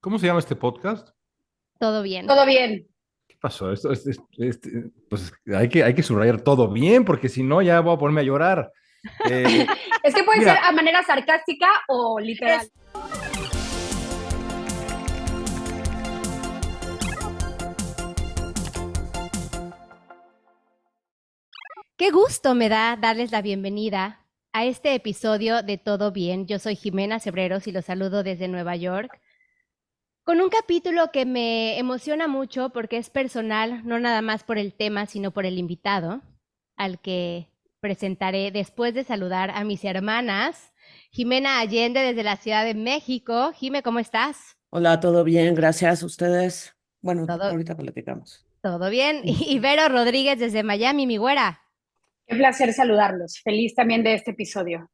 ¿Cómo se llama este podcast? Todo bien. Todo bien. ¿Qué pasó? Pues hay que subrayar todo bien, porque si no, ya voy a ponerme a llorar. Eh, Es que puede ser Mira, a manera sarcástica o literal. Es- Qué gusto me da darles la bienvenida a este episodio de Todo Bien. Yo soy Jimena Cebreros y los saludo desde Nueva York, con un capítulo que me emociona mucho porque es personal, no nada más por el tema, sino por el invitado, al que presentaré después de saludar a mis hermanas. Jimena Allende desde la Ciudad de México. Jime, ¿cómo estás? Hola, ¿todo bien? Gracias a ustedes. Bueno, Todo, ahorita platicamos. todo bien. Y Ujú. Vero Rodríguez desde Miami, mi güera. Qué placer saludarlos. Feliz también de este episodio.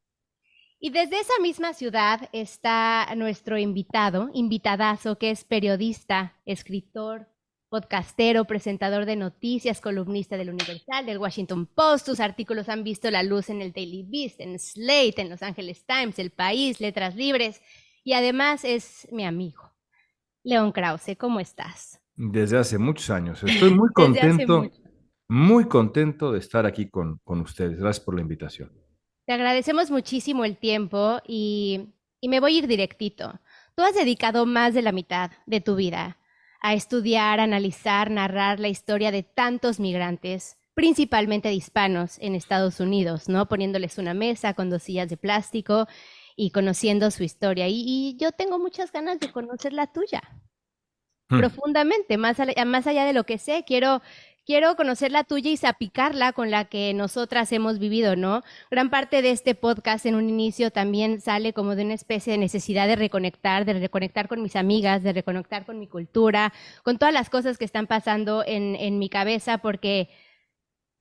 Y desde esa misma ciudad está nuestro invitado, invitadazo, que es periodista, escritor, podcastero, presentador de noticias, columnista del Universal, del Washington Post. Sus artículos han visto la luz en el Daily Beast, en Slate, en Los Angeles Times, El País, Letras Libres. Y además es mi amigo. León Krause, ¿cómo estás? desde hace muchos años. Estoy Desde hace mucho. muy contento de estar aquí con ustedes. Gracias por la invitación. Te agradecemos muchísimo el tiempo y me voy a ir directito. Tú has dedicado más de la mitad de tu vida a estudiar, analizar, narrar la historia de tantos migrantes, principalmente de hispanos en Estados Unidos, ¿no? Poniéndoles una mesa con 2 sillas de plástico y conociendo su historia. Y yo tengo muchas ganas de conocer la tuya Hmm. profundamente, más allá de lo que sé, quiero conocer la tuya y salpicarla con la que nosotras hemos vivido, ¿no? Gran parte de este podcast en un inicio también sale como de una especie de necesidad de reconectar con mis amigas, de reconectar con mi cultura, con todas las cosas que están pasando en mi cabeza, porque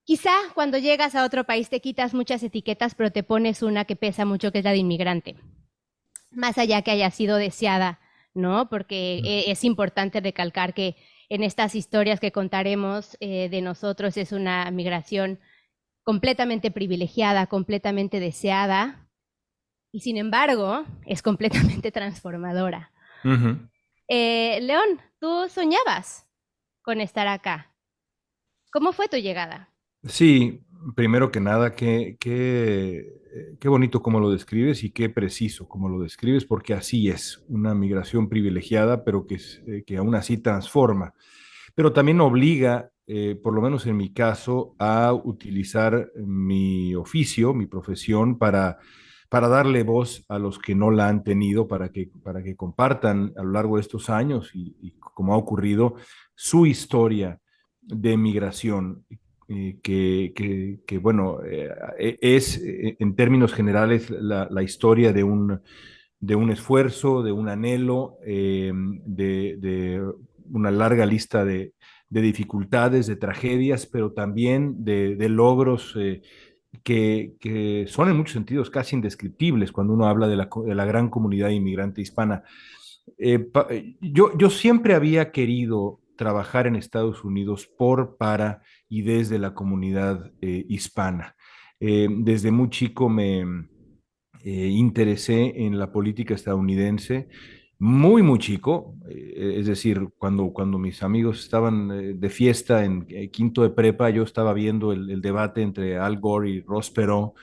quizá cuando llegas a otro país te quitas muchas etiquetas, pero te pones una que pesa mucho, que es la de inmigrante más allá que haya sido deseada, ¿no? Porque es importante recalcar que en estas historias que contaremos de nosotros es una migración completamente privilegiada, completamente deseada y sin embargo es completamente transformadora. Ujú. León, tú soñabas con estar acá. ¿Cómo fue tu llegada? Sí, primero que nada, qué bonito como lo describes y qué preciso como lo describes, porque así es, una migración privilegiada, pero que aún así transforma, pero también obliga, por lo menos en mi caso, a utilizar mi oficio, mi profesión, para darle voz a los que no la han tenido, para que compartan a lo largo de estos años y como ha ocurrido, su historia de migración bueno, es en términos generales la historia de un esfuerzo, de un anhelo, de una larga lista de dificultades, de tragedias, pero también de logros que son en muchos sentidos casi indescriptibles cuando uno habla de la gran comunidad inmigrante hispana. Yo siempre había querido trabajar en Estados Unidos por, para y desde la comunidad hispana. Desde muy chico me interesé en la política estadounidense, muy chico, es decir, cuando mis amigos estaban de fiesta en quinto de prepa, yo estaba viendo el debate entre Al Gore y Ross Perot,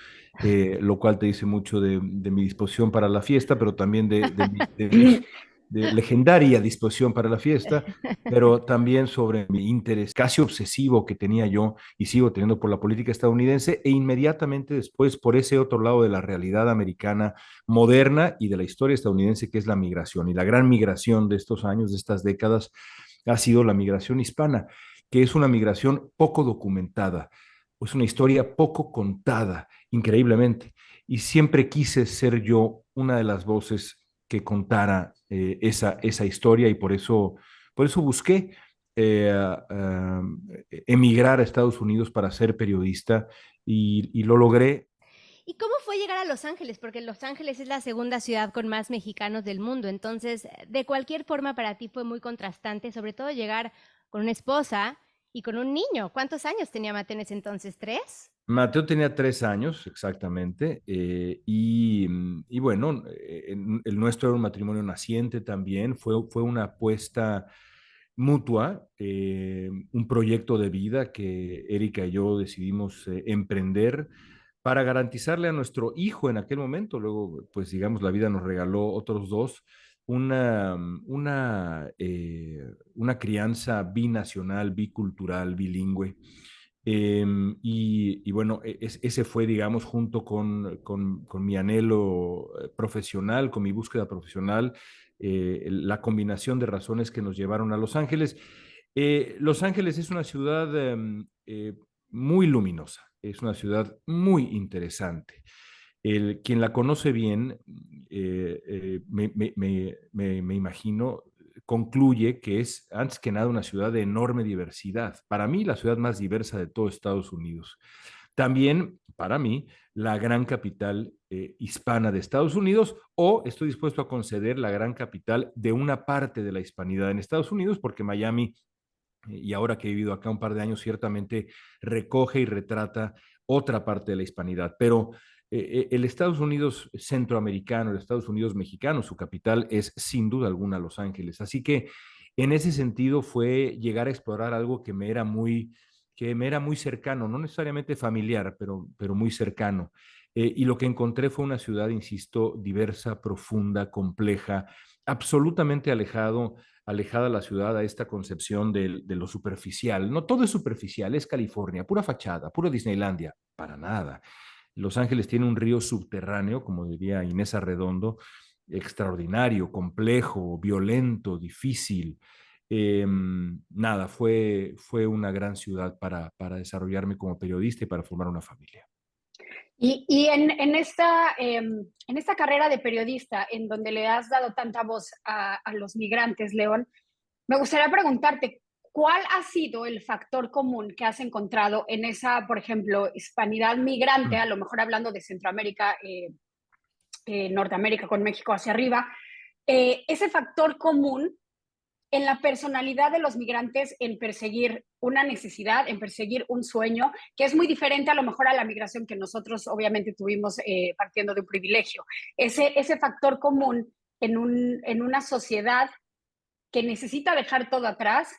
lo cual te dice mucho de mi disposición para la fiesta, pero también de legendaria disposición para la fiesta, pero también sobre mi interés casi obsesivo que tenía yo y sigo teniendo por la política estadounidense e inmediatamente después por ese otro lado de la realidad americana moderna y de la historia estadounidense que es la migración. Y la gran migración de estos años, de estas décadas, ha sido la migración hispana, que es una migración poco documentada, es una historia poco contada, increíblemente. Y siempre quise ser yo una de las voces que contara esa historia y por eso busqué emigrar a Estados Unidos para ser periodista y lo logré. ¿Y cómo fue llegar a Los Ángeles? Porque Los Ángeles es la segunda ciudad con más mexicanos del mundo. Entonces, de cualquier forma, para ti fue muy contrastante, sobre todo llegar con una esposa y con un niño. ¿Cuántos años tenía Mate en ese entonces? ¿3? Mateo tenía 3 años exactamente, y bueno, el nuestro era un matrimonio naciente también, fue una apuesta mutua, un proyecto de vida que Erika y yo decidimos emprender para garantizarle a nuestro hijo en aquel momento. Luego, pues digamos, la vida nos regaló otros dos, una, una crianza binacional, bicultural, bilingüe. Y bueno, ese fue, digamos, junto con mi anhelo profesional, con mi búsqueda profesional, la combinación de razones que nos llevaron a Los Ángeles. Los Ángeles es una ciudad muy luminosa, es una ciudad muy interesante. Quien la conoce bien, me imagino, concluye que es, antes que nada, una ciudad de enorme diversidad. Para mí, la ciudad más diversa de todo Estados Unidos. También, para mí, la gran capital hispana de Estados Unidos, o estoy dispuesto a conceder la gran capital de una parte de la hispanidad en Estados Unidos, porque Miami, y ahora que he vivido acá un par de años, ciertamente recoge y retrata otra parte de la hispanidad. Pero el Estados Unidos centroamericano, el Estados Unidos mexicano, su capital es sin duda alguna Los Ángeles. Así que en ese sentido fue llegar a explorar algo que me era muy cercano, no necesariamente familiar, pero muy cercano. Y lo que encontré fue una ciudad, insisto, diversa, profunda, compleja, absolutamente alejada la ciudad a esta concepción de lo superficial. No todo es superficial, es California, pura fachada, pura Disneylandia, para nada. Los Ángeles tiene un río subterráneo, como diría Inés Arredondo, extraordinario, complejo, violento, difícil. Nada, fue una gran ciudad para desarrollarme como periodista y para formar una familia. Y en esta carrera de periodista, en donde le has dado tanta voz a los migrantes, León, me gustaría preguntarte, ¿cuál ha sido el factor común que has encontrado en esa, por ejemplo, hispanidad migrante, a lo mejor hablando de Centroamérica, Norteamérica con México hacia arriba, ese factor común en la personalidad de los migrantes en perseguir una necesidad, en perseguir un sueño, que es muy diferente a lo mejor a la migración que nosotros obviamente tuvimos partiendo de un privilegio? Ese factor común en una sociedad que necesita dejar todo atrás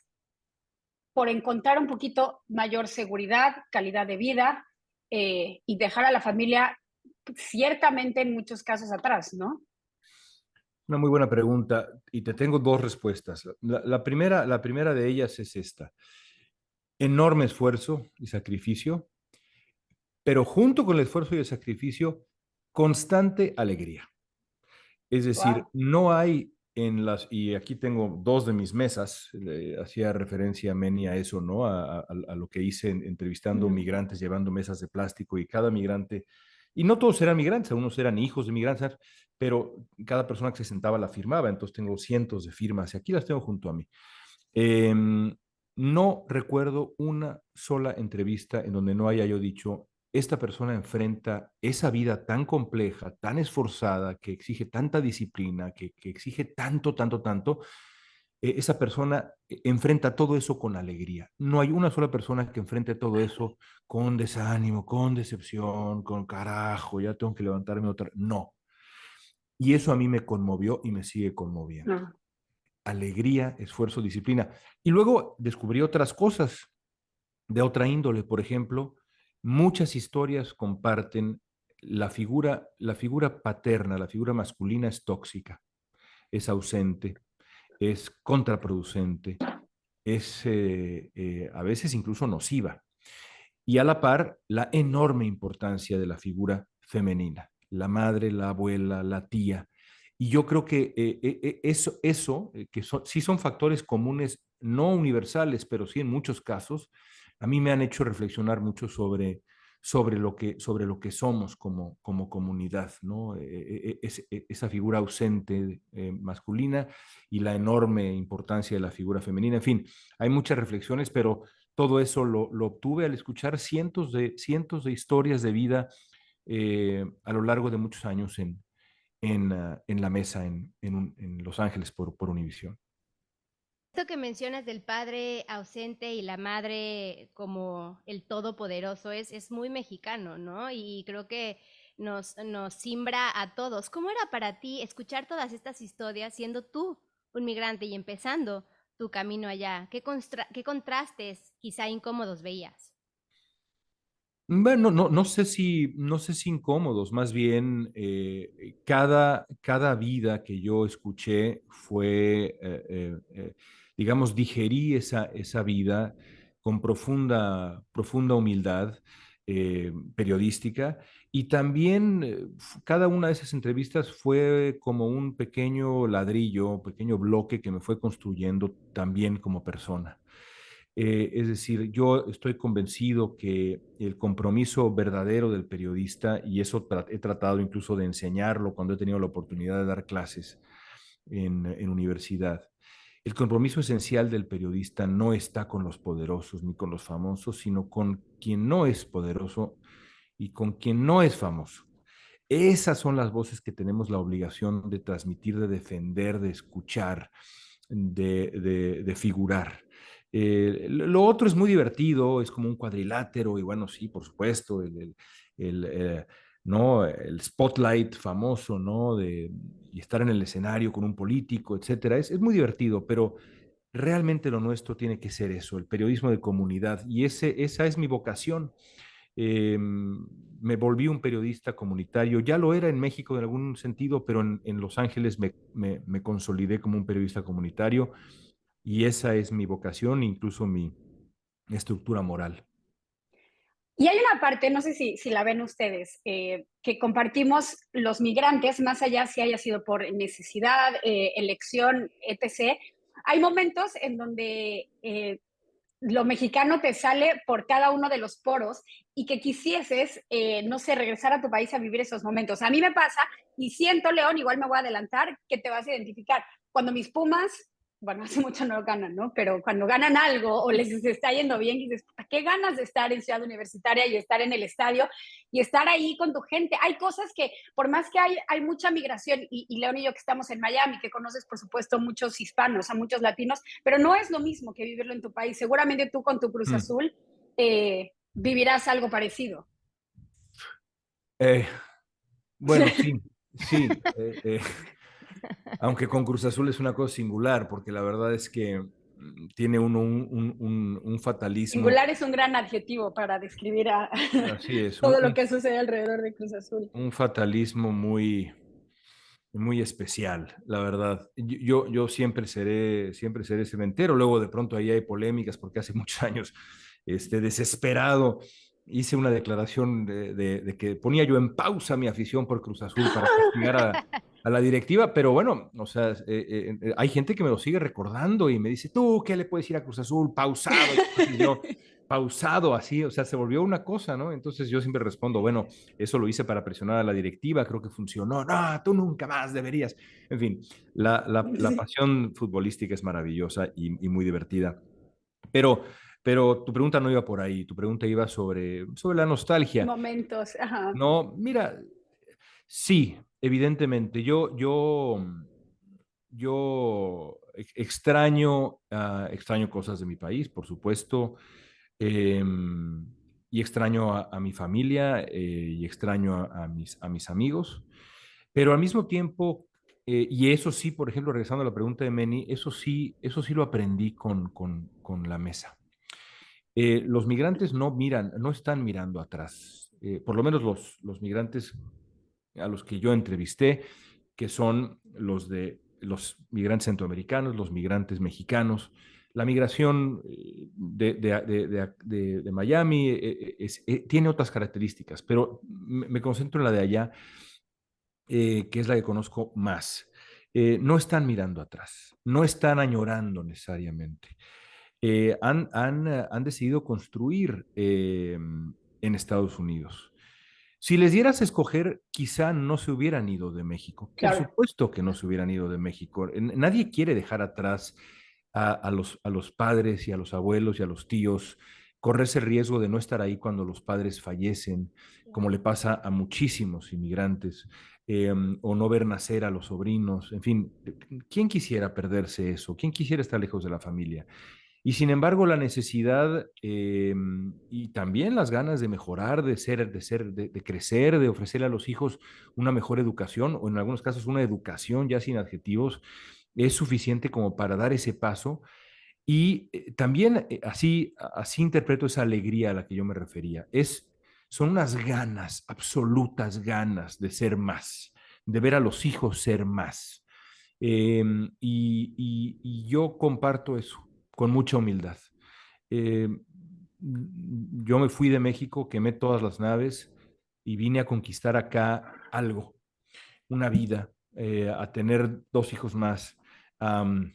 por encontrar un poquito mayor seguridad, calidad de vida y dejar a la familia ciertamente en muchos casos atrás, ¿no? Una muy buena pregunta y te tengo dos respuestas. La primera de ellas es esta. Enorme esfuerzo y sacrificio, pero junto con el esfuerzo y el sacrificio, constante alegría. Es decir, Wow. no hay en las, y aquí tengo dos de mis mesas, hacía referencia Meni a eso, ¿no? A lo que hice entrevistando Mm. migrantes, llevando mesas de plástico y cada migrante, y no todos eran migrantes, algunos eran hijos de migrantes, pero cada persona que se sentaba la firmaba, entonces tengo cientos de firmas y aquí las tengo junto a mí. No recuerdo una sola entrevista en donde no haya yo dicho, esta persona enfrenta esa vida tan compleja, tan esforzada, que exige tanta disciplina, que exige tanto, tanto, tanto. Esa persona enfrenta todo eso con alegría. No hay una sola persona que enfrente todo eso con desánimo, con decepción, con carajo, ya tengo que levantarme otra. No. Y eso a mí me conmovió y me sigue conmoviendo. No. Alegría, esfuerzo, disciplina. Y luego descubrí otras cosas de otra índole. Por ejemplo, muchas historias comparten la figura paterna, la figura masculina es tóxica, es ausente, es contraproducente, es a veces incluso nociva. Y a la par, la enorme importancia de la figura femenina, la madre, la abuela, la tía. Y yo creo que sí son factores comunes, no universales, pero sí en muchos casos, a mí me han hecho reflexionar mucho sobre lo que somos como comunidad, ¿no? Esa figura ausente masculina y la enorme importancia de la figura femenina. En fin, hay muchas reflexiones, pero todo eso lo obtuve al escuchar cientos de historias de vida a lo largo de muchos años en la mesa en Los Ángeles por Univisión. Esto que mencionas del padre ausente y la madre como el todopoderoso es muy mexicano, ¿no? Y creo que nos simbra a todos. ¿Cómo era para ti escuchar todas estas historias siendo tú un migrante y empezando tu camino allá? ¿Qué contrastes quizá incómodos veías? Bueno, no sé si incómodos, más bien cada vida que yo escuché fue, digamos, digerí esa vida con profunda humildad periodística y también cada una de esas entrevistas fue como un pequeño ladrillo, un pequeño bloque que me fue construyendo también como persona. Es decir, yo estoy convencido que el compromiso verdadero del periodista, y eso he tratado incluso de enseñarlo cuando he tenido la oportunidad de dar clases en universidad, el compromiso esencial del periodista no está con los poderosos ni con los famosos, sino con quien no es poderoso y con quien no es famoso. Esas son las voces que tenemos la obligación de transmitir, de defender, de escuchar, de figurar. Lo otro es muy divertido, es como un cuadrilátero y bueno, sí, por supuesto, el, ¿no? El spotlight famoso, ¿no? Y estar en el escenario con un político, etcétera. Es muy divertido, pero realmente lo nuestro tiene que ser eso, el periodismo de comunidad y esa es mi vocación. Me volví un periodista comunitario. Ya lo era en México en algún sentido, pero en Los Ángeles me consolidé como un periodista comunitario y esa es mi vocación, incluso mi estructura moral. Y hay una parte, no sé si la ven ustedes, que compartimos los migrantes, más allá si haya sido por necesidad, elección, etc. Hay momentos en donde lo mexicano te sale por cada uno de los poros y que quisieses, no sé, regresar a tu país a vivir esos momentos. A mí me pasa y siento, León, igual me voy a adelantar, que te vas a identificar. Cuando mis Pumas, bueno, hace mucho no lo ganan, ¿no? Pero cuando ganan algo o les está yendo bien, dices, ¿qué ganas de estar en Ciudad Universitaria y estar en el estadio y estar ahí con tu gente? Hay cosas que, por más que hay mucha migración, y León y yo que estamos en Miami, que conoces, por supuesto, muchos hispanos, a muchos latinos, pero no es lo mismo que vivirlo en tu país. Seguramente tú con tu Cruz Hmm. Azul vivirás algo parecido. Eh, bueno, sí, sí. Aunque con Cruz Azul es una cosa singular, porque la verdad es que tiene uno un fatalismo, Singular es un gran adjetivo para describir a así es, todo lo que sucede alrededor de Cruz Azul. un fatalismo muy especial, la verdad. Yo siempre seré cementero, luego de pronto ahí hay polémicas porque hace muchos años, desesperado, hice una declaración de que ponía yo en pausa mi afición por Cruz Azul para castigar a la directiva, pero bueno, o sea, hay gente que me lo sigue recordando y me dice, ¿tú qué le puedes ir a Cruz Azul? Pausado. Y yo, pausado así, o sea, se volvió una cosa, ¿no? Entonces yo siempre respondo, bueno, eso lo hice para presionar a la directiva, creo que funcionó. No, tú nunca más deberías. En fin, la Sí. pasión futbolística es maravillosa y muy divertida. Pero, pero tu pregunta no iba por ahí, tu pregunta iba sobre la nostalgia. Momentos, ajá. No, mira, sí, evidentemente, yo extraño cosas de mi país, por supuesto, eh, y extraño a mi familia y extraño a mis amigos, pero al mismo tiempo, y eso sí, por ejemplo, regresando a la pregunta de Meni, eso sí lo aprendí con la mesa. Los migrantes no están mirando atrás, por lo menos los migrantes a los que yo entrevisté, que son los migrantes centroamericanos, los migrantes mexicanos. La migración de Miami tiene otras características, pero me concentro en la de allá, que es la que conozco más. No están mirando atrás, no están añorando necesariamente. Han decidido construir en Estados Unidos. Si les dieras a escoger, quizá no se hubieran ido de México. Por Claro. supuesto que no se hubieran ido de México. Nadie quiere dejar atrás a los padres y a los abuelos y a los tíos correrse el riesgo de no estar ahí cuando los padres fallecen, como le pasa a muchísimos inmigrantes, o no ver nacer a los sobrinos, en fin, ¿quién quisiera perderse eso? ¿Quién quisiera estar lejos de la familia? Y sin embargo, la necesidad y también las ganas de mejorar, de crecer, de ofrecerle a los hijos una mejor educación, o en algunos casos una educación ya sin adjetivos, es suficiente como para dar ese paso. Y también así interpreto esa alegría a la que yo me refería. Son unas ganas, absolutas ganas de ser más, de ver a los hijos ser más. Y yo comparto eso con mucha humildad. Eh, yo me fui de México, quemé todas las naves y vine a conquistar acá algo, una vida, a tener dos hijos más, um,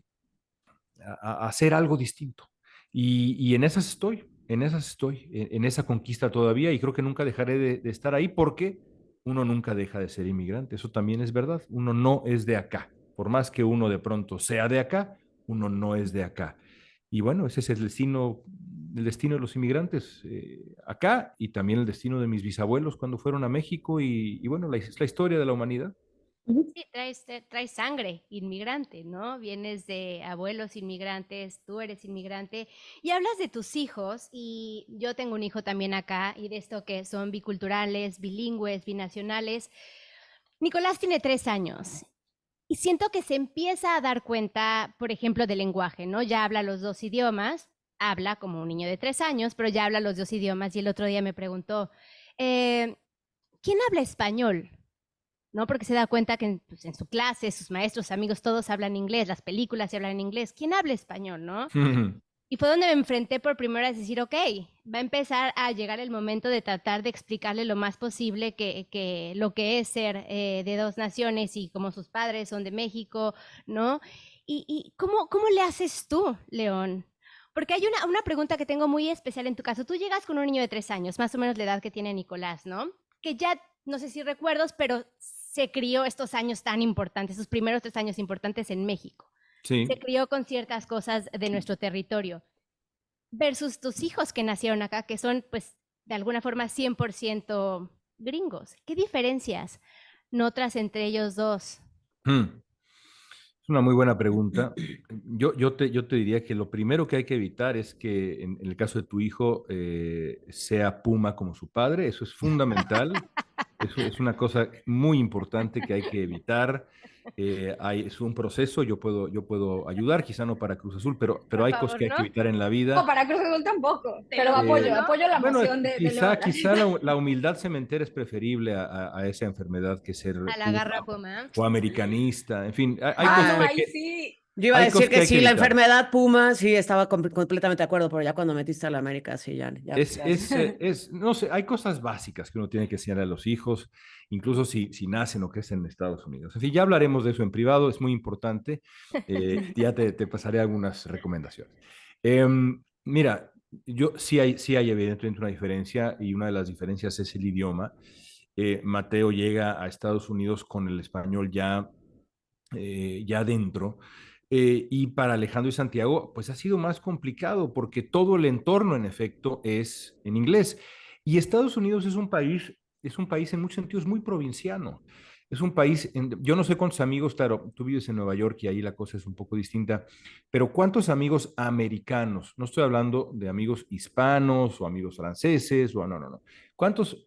a hacer algo distinto. Y en esas estoy, en esa conquista todavía, y creo que nunca dejaré de estar ahí porque uno nunca deja de ser inmigrante. Eso también es verdad. Uno no es de acá. Por más que uno de pronto sea de acá, uno no es de acá. Y bueno, ese es el destino de los inmigrantes acá, y también el destino de mis bisabuelos cuando fueron a México. Y bueno, es la historia de la humanidad. Sí, traes sangre inmigrante, ¿no? Vienes de abuelos inmigrantes, tú eres inmigrante y hablas de tus hijos y yo tengo un hijo también acá y de esto que son biculturales, bilingües, binacionales. Nicolás tiene 3 años y siento que se empieza a dar cuenta, por ejemplo, del lenguaje, ¿no? Ya habla los dos idiomas, habla como un niño de 3 años, pero ya habla los dos idiomas y el otro día me preguntó, ¿quién habla español? ¿No? Porque se da cuenta que pues, en su clase, sus maestros, amigos, todos hablan inglés, las películas se hablan en inglés. ¿Quién habla español, no? Y fue donde me enfrenté por primera vez a decir, ok, va a empezar a llegar el momento de tratar de explicarle lo más posible que lo que es ser de dos naciones y como sus padres son de México, ¿no? Y ¿cómo le haces tú, León? Porque hay una pregunta que tengo muy especial en tu caso. Tú llegas con un niño de 3 años, más o menos la edad que tiene Nicolás, ¿no? Que ya, no sé si recuerdos, pero se crió estos años tan importantes, sus primeros 3 años importantes en México. Se Sí. crió con ciertas cosas de nuestro territorio. Versus tus hijos que nacieron acá, que son, pues, de alguna forma 100% gringos. ¿Qué diferencias notas entre ellos dos? Hmm. Es una muy buena pregunta. Yo te diría que lo primero que hay que evitar es que en el caso de tu hijo sea Puma como su padre. Eso es fundamental. Eso es una cosa muy importante que hay que evitar. Es un proceso, yo puedo ayudar, quizá no para Cruz Azul, pero Por hay cosas favor, que hay que ¿no? evitar en la No, vida. para Cruz Azul tampoco, Te pero lo Eh, juro. apoyo la bueno, moción de quizá, León. quizá la humildad cementera es preferible a esa enfermedad que ser A la Puma garra Puma. o americanista. En fin, hay Ah, cosas no, que hay Ah, ahí que, sí. yo iba a hay decir cosas que que hay que sí, la evitar. enfermedad Puma, sí, estaba completamente de acuerdo, pero ya cuando metiste a la América, sí, No sé, hay cosas básicas que uno tiene que enseñar a los hijos, incluso si nacen o crecen en Estados Unidos. En fin, ya hablaremos de eso en privado, es muy importante. Ya te pasaré algunas recomendaciones. Mira, sí hay evidentemente una diferencia, y una de las diferencias es el idioma. Mateo llega a Estados Unidos con el español ya dentro. Y para Alejandro y Santiago, pues ha sido más complicado porque todo el entorno, en efecto, es en inglés. Y Estados Unidos es un país en muchos sentidos muy provinciano. Es un país, yo no sé cuántos amigos, claro, tú vives en Nueva York y ahí la cosa es un poco distinta, pero ¿cuántos amigos americanos? No estoy hablando de amigos hispanos o amigos franceses, o no, no, no. ¿Cuántos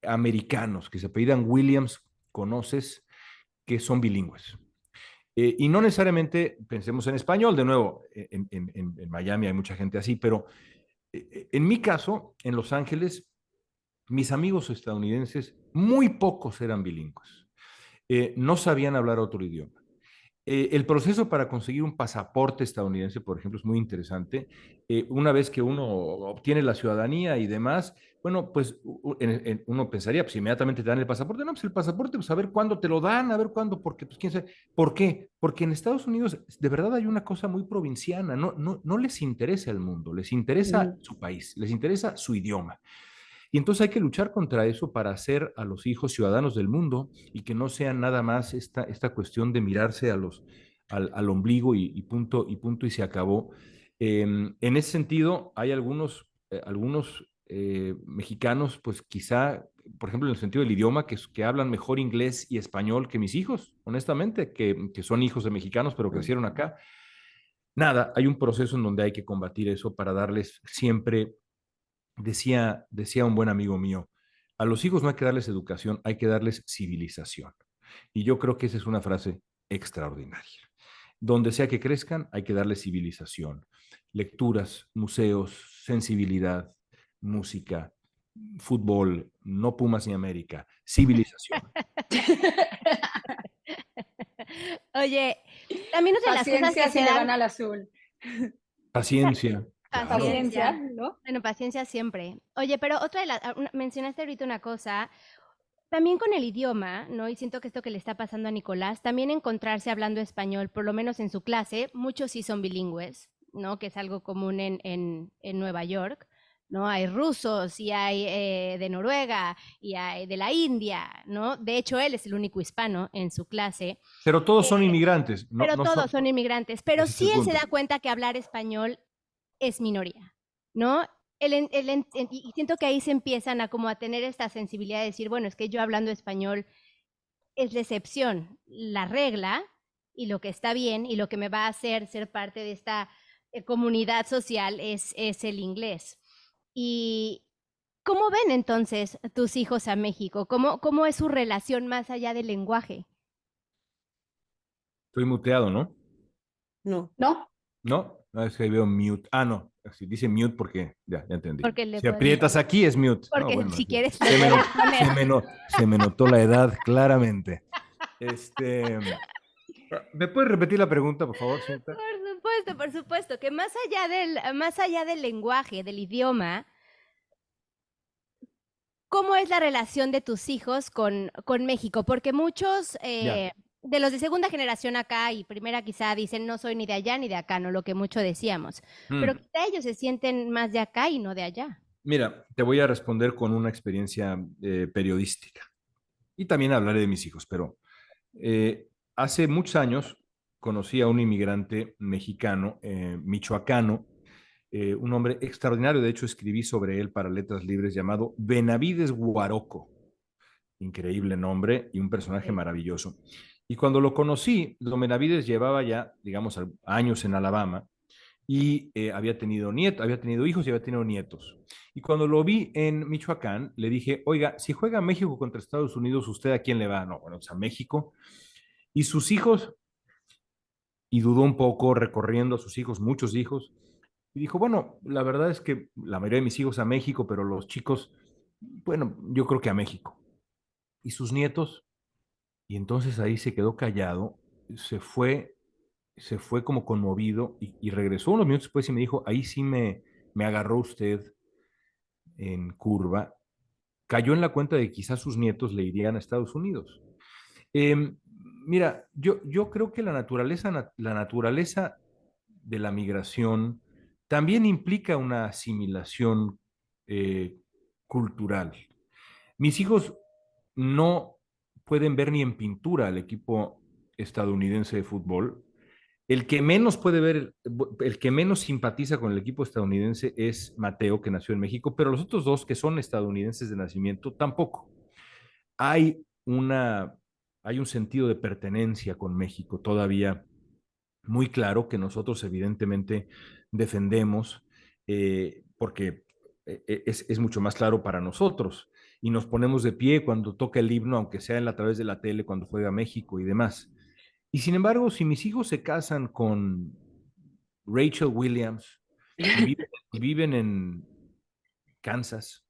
americanos que se apellidan Williams conoces que son bilingües? Y no necesariamente pensemos en español, de nuevo, en Miami hay mucha gente así, pero en mi caso, en Los Ángeles, mis amigos estadounidenses, muy pocos eran bilingües. No sabían hablar otro idioma. El proceso para conseguir un pasaporte estadounidense, por ejemplo, es muy interesante. Una vez que uno obtiene la ciudadanía y demás, bueno, pues uno pensaría, pues inmediatamente te dan el pasaporte. No, pues el pasaporte, pues a ver cuándo te lo dan, a ver cuándo, porque pues quién sabe. ¿Por qué? Porque en Estados Unidos de verdad hay una cosa muy provinciana. No, no, no les interesa el mundo, les interesa Ujú. su país, les interesa su idioma. Y entonces hay que luchar contra eso para hacer a los hijos ciudadanos del mundo, y que no sean nada más esta cuestión de mirarse al ombligo y punto y se acabó. En ese sentido, hay algunos algunos mexicanos, pues quizá, por ejemplo, en el sentido del idioma, que hablan mejor inglés y español que mis hijos, honestamente, que son hijos de mexicanos, pero crecieron acá. Nada, hay un proceso en donde hay que combatir eso para darles siempre, decía un buen amigo mío, a los hijos no hay que darles educación, hay que darles civilización. Y yo creo que esa es una frase extraordinaria. Donde sea que crezcan, hay que darles civilización. Lecturas, museos, sensibilidad, música, fútbol, no Pumas ni América, civilización. Oye, también otra de las cosas Paciencia que si se le dan, van al azul. Paciencia, claro. Paciencia, paciencia. ¿no? Bueno, paciencia siempre. Oye, pero otra de las, mencionaste ahorita una cosa, también con el idioma, ¿no? Y siento que esto que le está pasando a Nicolás, también encontrarse hablando español, por lo menos en su clase, muchos sí son bilingües, ¿no? Que es algo común en Nueva York, ¿no? Hay rusos y hay de Noruega y hay de la India, ¿no? De hecho, él es el único hispano en su clase. Pero todos son inmigrantes, no, Pero no todos son inmigrantes. Pero ese es el sí él se punto. da cuenta que hablar español es minoría, ¿no? Y siento que ahí se empiezan a como a tener esta sensibilidad de decir, bueno, es que yo hablando español es la excepción, la regla y lo que está bien y lo que me va a hacer ser parte de esta comunidad social es el inglés. ¿Y cómo ven entonces tus hijos a México? ¿Cómo es su relación más allá del lenguaje? Estoy muteado, ¿no? No. ¿No? No, no es que veo mute. Ah, no, así dice mute porque ya entendí. Porque le Si pueden aprietas poner, aquí es mute. No, porque bueno, si quieres se le me, puedes poner. se me notó la edad claramente. ¿Me puedes repetir la pregunta, por favor, señorita? Por supuesto, que más allá del lenguaje, del idioma, ¿cómo es la relación de tus hijos con México? Porque muchos Ya. de los de segunda generación acá y primera quizá dicen no soy ni de allá ni de acá, no lo que mucho decíamos, pero Mm. quizá ellos se sienten más de acá y no de allá. Mira, te voy a responder con una experiencia periodística y también hablaré de mis hijos, pero hace muchos años conocí a un inmigrante mexicano, michoacano, un hombre extraordinario, de hecho escribí sobre él para Letras Libres, llamado Benavides Guaroco. Increíble nombre y un personaje Sí. maravilloso. Y cuando lo conocí, don Benavides llevaba ya, digamos, años en Alabama y había tenido había tenido hijos y había tenido nietos. Y cuando lo vi en Michoacán, le dije, oiga, si juega México contra Estados Unidos, ¿usted a quién le va? No, bueno, pues a México. Y sus hijos, y dudó un poco recorriendo a sus hijos, muchos hijos, y dijo, bueno, la verdad es que la mayoría de mis hijos a México, pero los chicos, bueno, yo creo que a México. Y sus nietos, y entonces ahí se quedó callado, se fue, se fue como conmovido y regresó unos minutos después y me dijo, ahí sí me agarró usted en curva, cayó en la cuenta de que quizás sus nietos le irían a Estados Unidos. Eh, Mira, yo creo que la naturaleza de la migración también implica una asimilación eh, cultural. Mis hijos no pueden ver ni en pintura al equipo estadounidense de fútbol. El que menos puede ver, el que menos simpatiza con el equipo estadounidense es Mateo, que nació en México, pero los otros dos, que son estadounidenses de nacimiento, tampoco. Hay una, hay un sentido de pertenencia con México todavía muy claro que nosotros evidentemente defendemos porque es mucho más claro para nosotros y nos ponemos de pie cuando toca el himno, aunque sea a través de la tele, cuando juega México y demás. Y sin embargo, si mis hijos se casan con Rachel Williams y viven en Kansas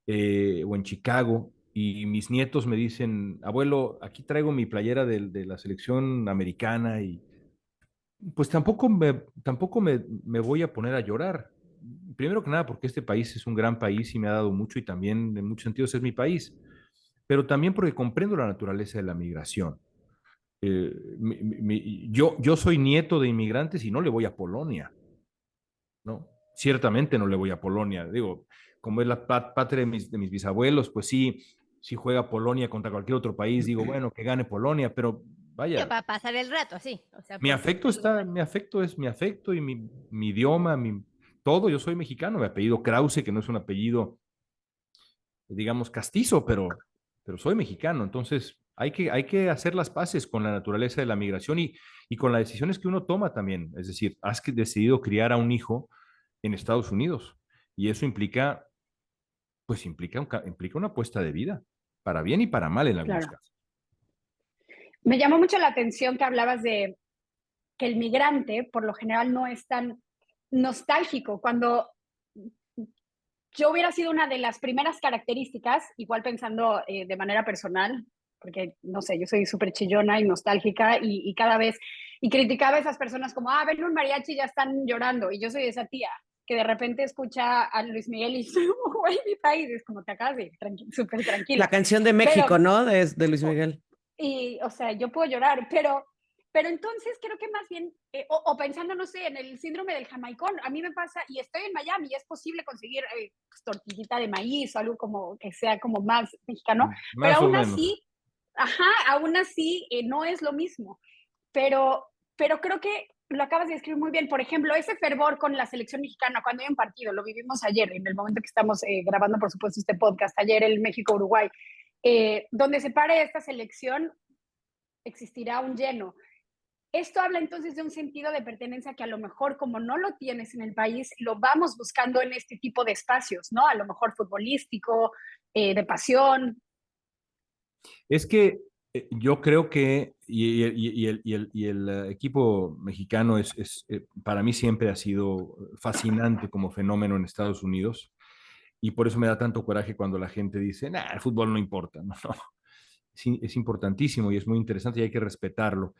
o en Chicago, y mis nietos me dicen, abuelo, aquí traigo mi playera de la selección americana y pues tampoco me voy a poner a llorar. Primero que nada, porque este país es un gran país y me ha dado mucho y también en muchos sentidos es mi país, pero también porque comprendo la naturaleza de la migración. Yo soy nieto de inmigrantes y no le voy a Polonia, ¿no? Ciertamente no le voy a Polonia. Digo, como es la patria de mis bisabuelos, pues sí, si juega Polonia contra cualquier otro país, digo, bueno, que gane Polonia, pero vaya, Para pasar el rato, así. O sea, mi porque afecto está, mi afecto es mi afecto y mi idioma, todo, yo soy mexicano, mi apellido Krause, que no es un apellido, digamos, castizo, pero soy mexicano. Entonces, hay que hacer las paces con la naturaleza de la migración y con las decisiones que uno toma también. Es decir, has decidido criar a un hijo en Estados Unidos y eso implica, pues implica una apuesta de vida, para bien y para mal en algunos Claro. casos. Me llamó mucho la atención que hablabas de que el migrante por lo general no es tan nostálgico. Cuando yo hubiera sido una de las primeras características, igual pensando de manera personal, porque no sé, yo soy súper chillona y nostálgica y cada vez, y criticaba a esas personas como, ah, ven un mariachi y ya están llorando, y yo soy esa tía que de repente escucha a Luis Miguel y soy como, güey, mi país, es como te acabas de ir súper La tranquila. canción de México, Pero ¿no? De Luis Miguel. y, o sea, yo puedo llorar, pero entonces creo que más bien, o pensando, no sé, en el síndrome del jamaicón, a mí me pasa, y estoy en Miami, y es posible conseguir pues, tortillita de maíz o algo como que sea como más mexicano, pero Más o aún menos. así, ajá, aún así no es lo mismo. Pero creo que lo acabas de describir muy bien. Por ejemplo, ese fervor con la selección mexicana cuando hay un partido, lo vivimos ayer, en el momento que estamos grabando, por supuesto, este podcast, ayer el México-Uruguay, donde se pare esta selección, existirá un lleno. Esto habla entonces de un sentido de pertenencia que a lo mejor como no lo tienes en el país, lo vamos buscando en este tipo de espacios, ¿no? A lo mejor futbolístico, de pasión. Es que yo creo que, y el equipo mexicano para mí siempre ha sido fascinante como fenómeno en Estados Unidos, y por eso me da tanto coraje cuando la gente dice, nah, el fútbol no importa. No, no. Es importantísimo y es muy interesante y hay que respetarlo.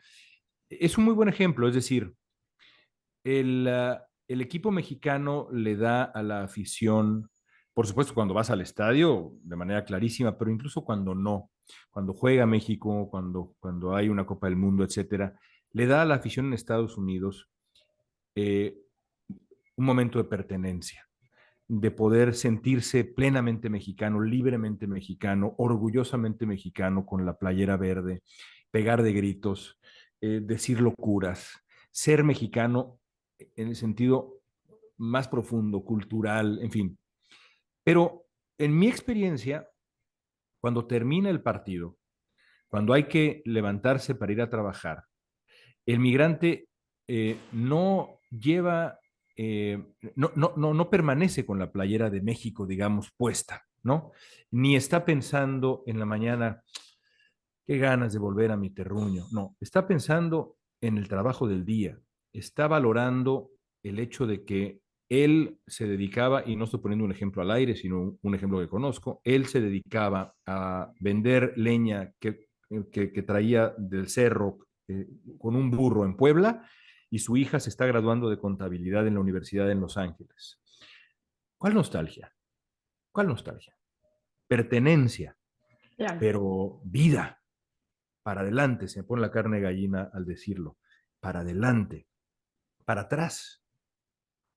Es un muy buen ejemplo, es decir, el equipo mexicano le da a la afición, por supuesto, cuando vas al estadio, de manera clarísima, pero incluso cuando no, cuando juega México, cuando hay una Copa del Mundo, etcétera, le da a la afición en Estados Unidos eh, un momento de pertenencia, de poder sentirse plenamente mexicano, libremente mexicano, orgullosamente mexicano, con la playera verde, pegar de gritos, decir locuras, ser mexicano en el sentido más profundo, cultural, en fin. Pero en mi experiencia, cuando termina el partido, cuando hay que levantarse para ir a trabajar, el migrante no lleva, no permanece con la playera de México, digamos, puesta, ¿no? Ni está pensando en la mañana, qué ganas de volver a mi terruño. No, está pensando en el trabajo del día, está valorando el hecho de que él se dedicaba, y no estoy poniendo un ejemplo al aire, sino un ejemplo que conozco, él se dedicaba a vender leña que traía del cerro con un burro en Puebla, y su hija se está graduando de contabilidad en la Universidad en Los Ángeles. ¿Cuál nostalgia? ¿Cuál nostalgia? Pertenencia, Claro. pero vida. Para adelante, se me pone la carne de gallina al decirlo, para adelante, para atrás,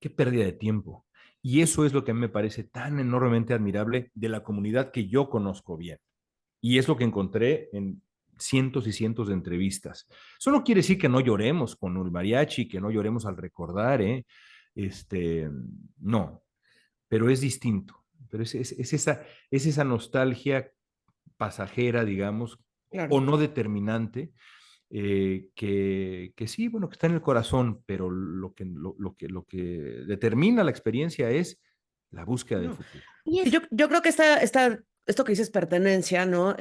qué pérdida de tiempo. Y eso es lo que a mí me parece tan enormemente admirable de la comunidad que yo conozco bien. Y es lo que encontré en cientos y cientos de entrevistas. Eso no quiere decir que no lloremos con el mariachi, que no lloremos al recordar, ¿eh? Este, no, pero es distinto. Pero es esa nostalgia pasajera, digamos, Claro. o no determinante, que sí, bueno, que está en el corazón, pero lo que determina la experiencia es la búsqueda del No. futuro. Y Y es yo creo que esto que dices pertenencia, ¿no?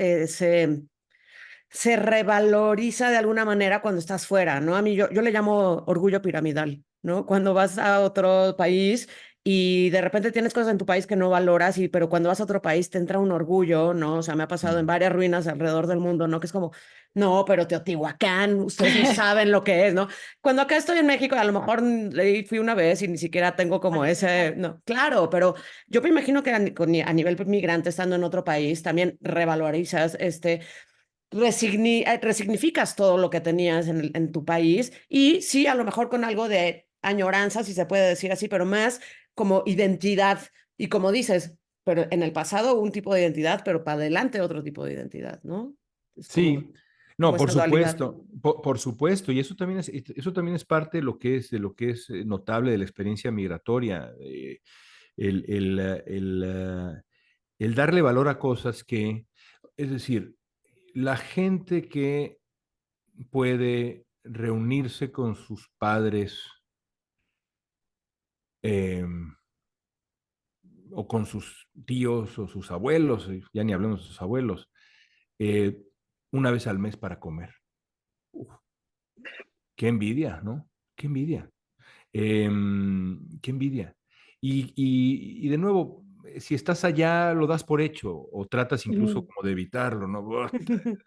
Se revaloriza de alguna manera cuando estás fuera, ¿no? A mí yo le llamo orgullo piramidal, ¿no? Cuando vas a otro país y de repente tienes cosas en tu país que no valoras, pero cuando vas a otro país te entra un orgullo, ¿no? O sea, me ha pasado en Mm. varias ruinas alrededor del mundo, ¿no? Que es como, no, pero Teotihuacán, ustedes no saben lo que es, ¿no? Cuando acá estoy en México, a lo mejor fui una vez y ni siquiera tengo como ese, no, claro, pero yo me imagino que a nivel migrante, estando en otro país, también revalorizas resignificas todo lo que tenías en tu país y sí, a lo mejor con algo de añoranza, si se puede decir así, pero más como identidad. Y como dices, pero en el pasado un tipo de identidad, pero para adelante otro tipo de identidad, ¿no? Es como, Sí, No, como por esta dualidad. supuesto, por supuesto, y eso también es parte de lo que es notable de la experiencia migratoria, el, el, el darle valor a cosas que, es decir, la gente que puede reunirse con sus padres eh, o con sus tíos o sus abuelos, ya ni hablemos de sus abuelos, eh, una vez al mes para comer. Uf, qué envidia, ¿no? Qué envidia. Qué envidia. Y de nuevo, si estás allá, lo das por hecho o tratas incluso Ujú. como de evitarlo, ¿no?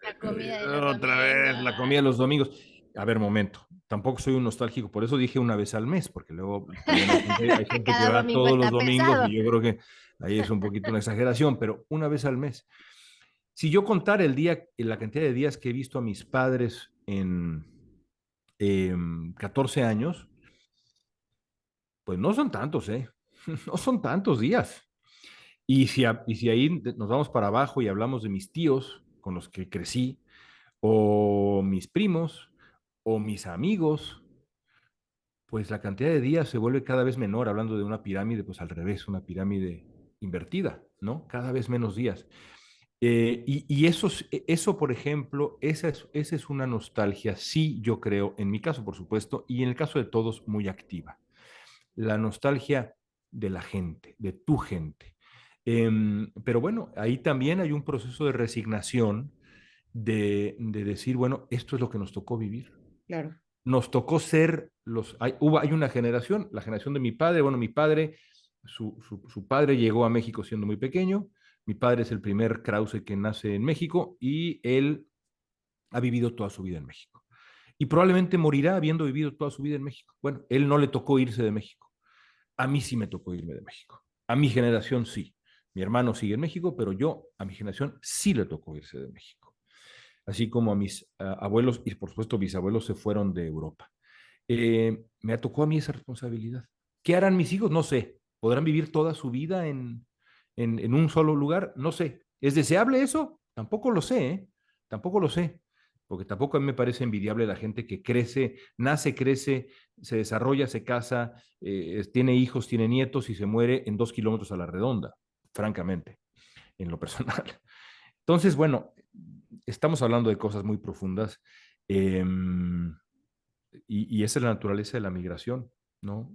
La comida de los Otra vez, la domingos. comida los domingos. A ver, momento, tampoco soy un nostálgico, por eso dije una vez al mes, porque luego también hay gente que Cada va domingo todos los está domingos pesado. y yo creo que ahí es un poquito una exageración, pero una vez al mes. Si yo contara el día, la cantidad de días que he visto a mis padres en 14 años, pues no son tantos, ¿eh? No son tantos días. Y si ahí nos vamos para abajo y hablamos de mis tíos con los que crecí, o mis primos, o mis amigos, pues la cantidad de días se vuelve cada vez menor, hablando de una pirámide, pues al revés, una pirámide invertida, ¿no? Cada vez menos días. Y eso, eso, por ejemplo, esa es una nostalgia, sí, yo creo, en mi caso, por supuesto, y en el caso de todos, muy activa. La nostalgia de la gente, de tu gente. Pero bueno, ahí también hay un proceso de resignación de decir, bueno, esto es lo que nos tocó vivir. Claro. Nos tocó ser hay una generación, la generación de mi padre, bueno, mi padre, su padre llegó a México siendo muy pequeño, mi padre es el primer Krause que nace en México y él ha vivido toda su vida en México. Y probablemente morirá habiendo vivido toda su vida en México. Bueno, él no le tocó irse de México. A mí sí me tocó irme de México. A mi generación sí. Mi hermano sigue en México, pero yo, a mi generación, sí le tocó irse de México. Así como a mis abuelos y, por supuesto, bisabuelos se fueron de Europa. Me tocó a mí esa responsabilidad. ¿Qué harán mis hijos? No sé. ¿Podrán vivir toda su vida en un solo lugar? No sé. ¿Es deseable eso? Tampoco lo sé, ¿eh? Tampoco lo sé. Porque tampoco a mí me parece envidiable la gente que crece, nace, crece, se desarrolla, se casa, tiene hijos, tiene nietos y se muere en 2 kilómetros a la redonda, francamente, en lo personal. Entonces, bueno, estamos hablando de cosas muy profundas. Eh, y esa es la naturaleza de la migración, ¿no?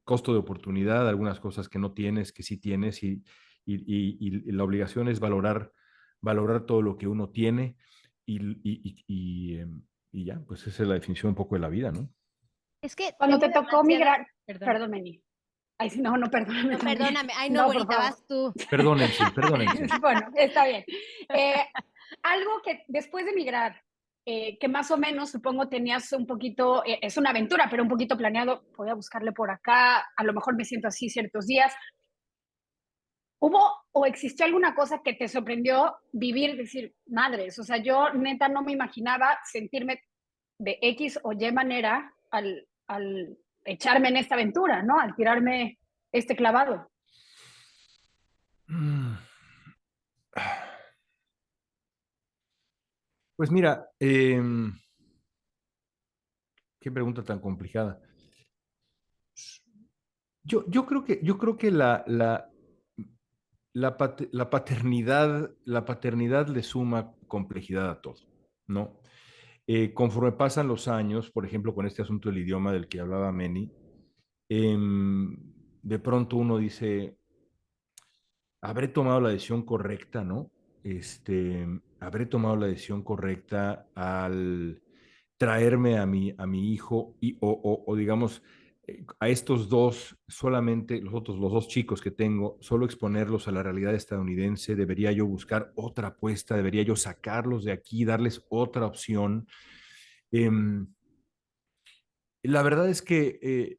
Costo de oportunidad, algunas cosas que no tienes, que sí tienes, y la obligación es valorar todo lo que uno tiene y ya, pues esa es la definición un poco de la vida, ¿no? Es que Cuando tengo te tocó demasiadas... migrar, Perdón. perdón, Meni. Ay, sí, no, no, perdóname No, también. perdóname. Ay, no, No, por güerita, favor. vas tú. Perdónense, perdónense. Bueno, está bien. Eh, algo que después de migrar, que más o menos supongo tenías un poquito, es una aventura, pero un poquito planeado, voy a buscarle por acá, a lo mejor me siento así ciertos días. ¿Hubo o existió alguna cosa que te sorprendió vivir, decir, madres? O sea, yo neta no me imaginaba sentirme de X o Y manera al echarme en esta aventura, ¿no? Al tirarme este clavado. Mm. Pues mira, qué pregunta tan complicada. Yo creo que la paternidad le suma complejidad a todo, ¿no? Conforme pasan los años, por ejemplo, con este asunto del idioma del que hablaba Meni, de pronto uno dice, habré tomado la decisión correcta, ¿no? Habré tomado la decisión correcta al traerme a mi hijo o digamos, a estos dos, solamente los dos chicos que tengo, solo exponerlos a la realidad estadounidense, debería yo buscar otra apuesta, debería yo sacarlos de aquí, darles otra opción. Em, la verdad es que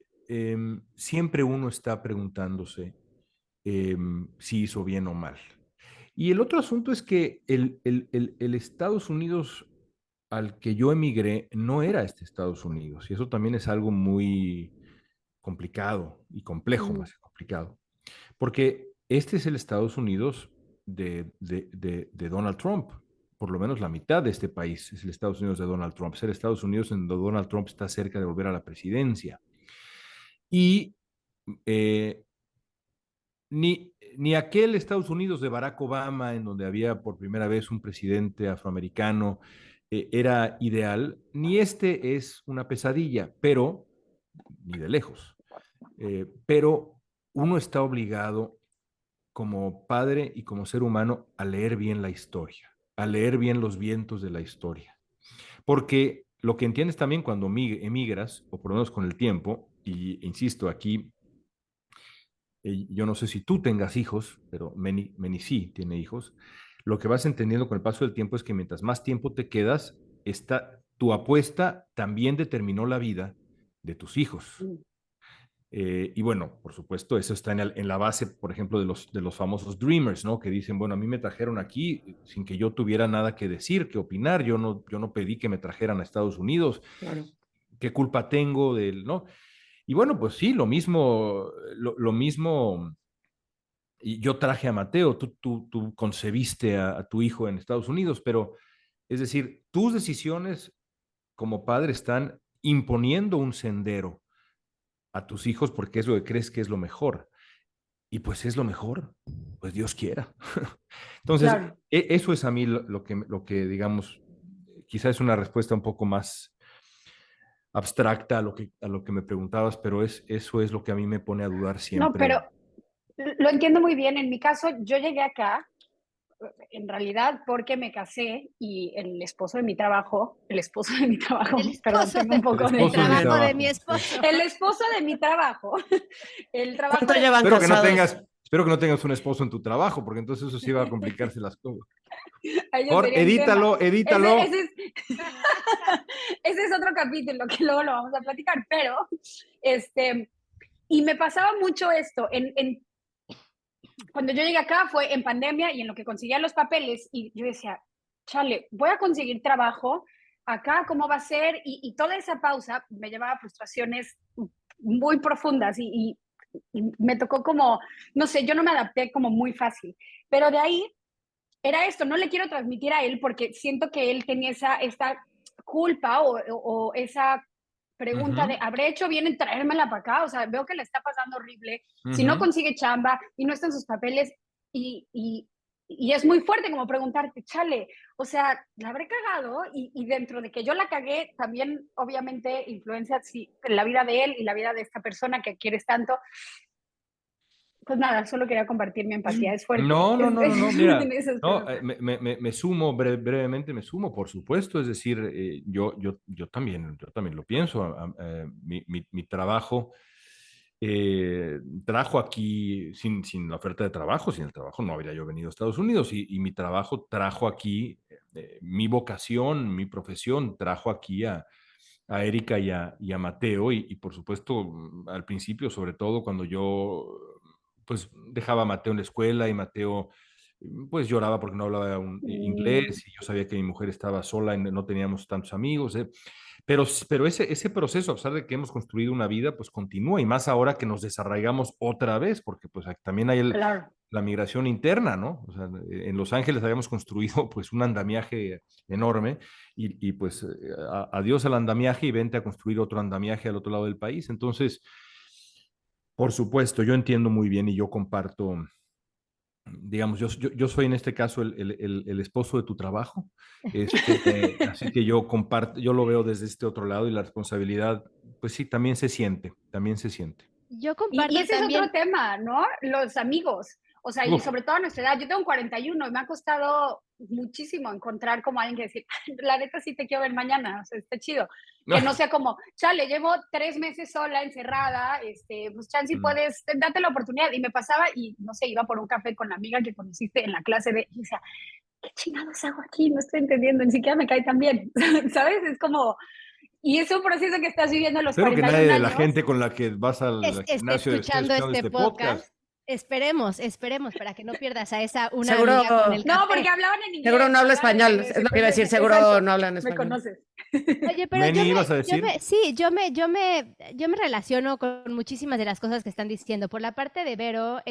siempre uno está preguntándose si hizo bien o mal. Y el otro asunto es que el Estados Unidos al que yo emigré no era este Estados Unidos, y eso también es algo muy complicado y complejo, Mm. más que complicado, porque este es el Estados Unidos de Donald Trump, por lo menos la mitad de este país es el Estados Unidos de Donald Trump. Es el Estados Unidos en donde Donald Trump está cerca de volver a la presidencia. Y eh, ni aquel Estados Unidos de Barack Obama, en donde había por primera vez un presidente afroamericano, era ideal, ni este es una pesadilla, pero ni de lejos. Pero uno está obligado como padre y como ser humano a leer bien la historia, a leer bien los vientos de la historia. Porque lo que entiendes también cuando emigras, o por lo menos con el tiempo, y insisto, aquí yo no sé si tú tengas hijos, pero Meni sí tiene hijos, lo que vas entendiendo con el paso del tiempo es que mientras más tiempo te quedas, tu apuesta también determinó la vida de tus hijos. Y bueno, por supuesto, eso está en la base, por ejemplo, de los famosos Dreamers, ¿no? Que dicen, bueno, a mí me trajeron aquí sin que yo tuviera nada que decir, que opinar, yo no pedí que me trajeran a Estados Unidos, Claro. ¿qué culpa tengo del, no? Y bueno, pues sí, lo mismo, y yo traje a Mateo, tú concebiste a tu hijo en Estados Unidos, pero es decir, tus decisiones como padre están imponiendo un sendero a tus hijos porque es lo que crees que es lo mejor. Y pues es lo mejor, pues Dios quiera. Entonces, Claro. eso es a mí lo que, digamos, quizá es una respuesta un poco más abstracta a lo que me preguntabas, pero eso es lo que a mí me pone a dudar No, siempre. pero lo entiendo muy bien. En mi caso, yo llegué acá, en realidad, porque me casé y el esposo de mi trabajo, El perdón, esposo tengo un El poco del esposo de mi de... trabajo de mi trabajo. esposo. El esposo de mi trabajo, el trabajo ¿Cuánto de... llevan Espero casados? espero que no tengas un esposo en tu trabajo, porque entonces eso sí va a complicarse las cosas. Ahí ya sería un tema. Edítalo. Ese es otro capítulo que luego lo vamos a platicar, pero, y me pasaba mucho esto, cuando yo llegué acá fue en pandemia y en lo que conseguía los papeles y yo decía, chale, voy a conseguir trabajo acá, ¿cómo va a ser? Y toda esa pausa me llevaba a frustraciones muy profundas y me tocó como, no sé, yo no me adapté como muy fácil, pero de ahí era esto, no le quiero transmitir a él porque siento que él tenía esta culpa o esa pregunta de, Ujú, ¿habré hecho bien en traérmela para acá? O sea, veo que le está pasando horrible, si no ujú. consigue chamba y no están sus papeles y es muy fuerte como preguntarte, chale, o sea, la habré cagado y dentro de que yo la cagué, también obviamente influencia sí, la vida de él y la vida de esta persona que quieres tanto. Pues nada, solo quería compartir mi empatía, es fuerte, No, no, no, no, no, en mira, esas no, preguntas. me sumo brevemente, me sumo, por supuesto, es decir, yo también lo pienso, mi trabajo trajo aquí, sin la oferta de trabajo, sin el trabajo no habría yo venido a Estados Unidos y mi trabajo trajo aquí, mi vocación, mi profesión trajo aquí a Erika y a Mateo y por supuesto al principio, sobre todo cuando yo pues dejaba a Mateo en la escuela y Mateo pues lloraba porque no hablaba inglés y yo sabía que mi mujer estaba sola y no teníamos tantos amigos. Pero ese proceso, a pesar de que hemos construido una vida, pues continúa y más ahora que nos desarraigamos otra vez, porque pues también hay Claro. la migración interna, ¿no? O sea, en Los Ángeles habíamos construido pues un andamiaje enorme y pues adiós al andamiaje y vente a construir otro andamiaje al otro lado del país. Entonces, por supuesto, yo entiendo muy bien y yo comparto, digamos, yo soy en este caso el esposo de tu trabajo, así que yo comparto, yo lo veo desde este otro lado y la responsabilidad, pues sí, también se siente. Yo Y comparto ese es otro también. tema, ¿no? Los amigos. O sea, y Uf, sobre todo a nuestra edad. Yo tengo 41 y me ha costado muchísimo encontrar como alguien que decir, la neta sí te quiero ver mañana, o sea, está chido. Que no sea como, chale, llevo 3 meses sola, encerrada, pues chance puedes, date la oportunidad. Y me pasaba y, no sé, iba por un café con la amiga que conociste en la clase y decía, ¿qué chingados hago aquí? No estoy entendiendo, ni siquiera me cae tan bien, ¿sabes? Es como, y es un proceso que estás viviendo a los espero que 41 nadie de la años. gente con la que vas al Esté gimnasio esté escuchando escuchando este este podcast, podcast. Esperemos, para que no pierdas a esa una Seguro, amiga con el No, café. porque hablaban en inglés. seguro no habla hablaban en español, inglés, es lo que iba a decir, entonces, seguro exacto, no hablan me español. conoces. Oye, pero Meni, ¿ibas a decir? sí, yo me relaciono con muchísimas de las cosas que están diciendo. Por la parte de Vero,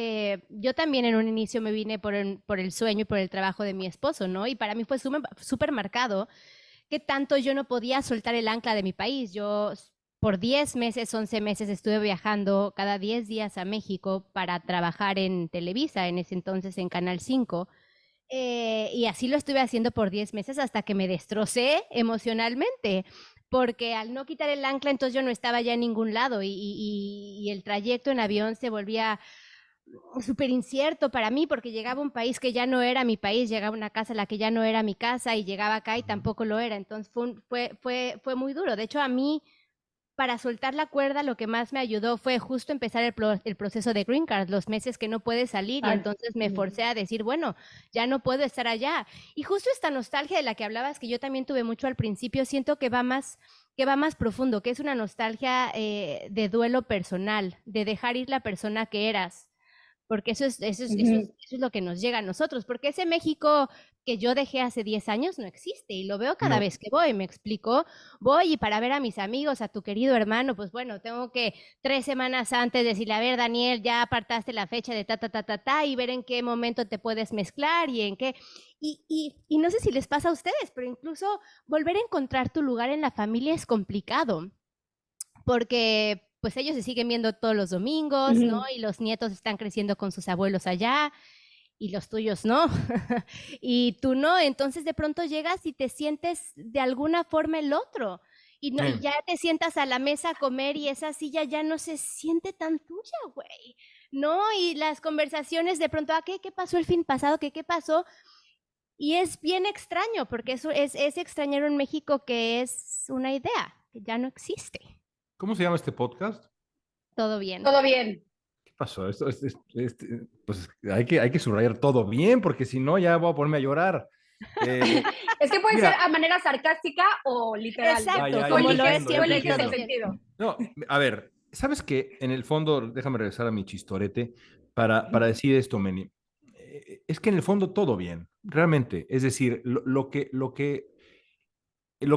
yo también en un inicio me vine por el sueño y por el trabajo de mi esposo, ¿no? Y para mí fue súper marcado que tanto yo no podía soltar el ancla de mi país. Por 10 meses, 11 meses estuve viajando cada 10 días a México para trabajar en Televisa, en ese entonces en Canal 5. Y así lo estuve haciendo por 10 meses hasta que me destrocé emocionalmente, porque al no quitar el ancla, entonces yo no estaba ya en ningún lado y el trayecto en avión se volvía súper incierto para mí, porque llegaba a un país que ya no era mi país, llegaba a una casa a la que ya no era mi casa y llegaba acá y tampoco lo era. Entonces fue muy duro. De hecho, a mí para soltar la cuerda, lo que más me ayudó fue justo empezar el proceso de Green Card, los meses que no puedes salir, y Ay, entonces me forcé a decir, bueno, ya no puedo estar allá. Y justo esta nostalgia de la que hablabas, que yo también tuve mucho al principio, siento que va más profundo, que es una nostalgia de duelo personal, de dejar ir la persona que eras, porque ujú. eso es lo que nos llega a nosotros, porque ese México que yo dejé hace 10 años no existe y lo veo cada No, vez que voy, me explico, voy y para ver a mis amigos, a tu querido hermano, pues bueno, tengo que 3 semanas antes decirle, a ver, Daniel, ya apartaste la fecha de ta, y ver en qué momento te puedes mezclar y en qué, y no sé si les pasa a ustedes, pero incluso volver a encontrar tu lugar en la familia es complicado porque pues ellos se siguen viendo todos los domingos, ¿no? Ujú. Y los nietos están creciendo con sus abuelos allá y los tuyos no. Y tú no, entonces de pronto llegas y te sientes de alguna forma el otro. Y, no, y sí. ya te sientas a la mesa a comer y esa silla ya no se siente tan tuya, güey. ¿No? Y las conversaciones de pronto, ¿a qué? ¿Qué pasó el fin pasado? ¿Qué pasó? Y es bien extraño, porque eso es extrañar un México que es una idea, que ya no existe. ¿Cómo se llama este podcast? Todo bien. Todo bien. ¿Qué pasó? Pues hay que subrayar todo bien, porque si no ya voy a ponerme a llorar. Eh, Es que puede ser Mira, a manera sarcástica o literal. Exacto, ya como te lo es entiendo, ya Tú te siempre eliges todo el entiendo. bien. sentido. No, a ver, ¿sabes qué? En el fondo, déjame regresar a mi chistorete para decir esto, Meni. Es que en el fondo todo bien, realmente. Es decir, lo que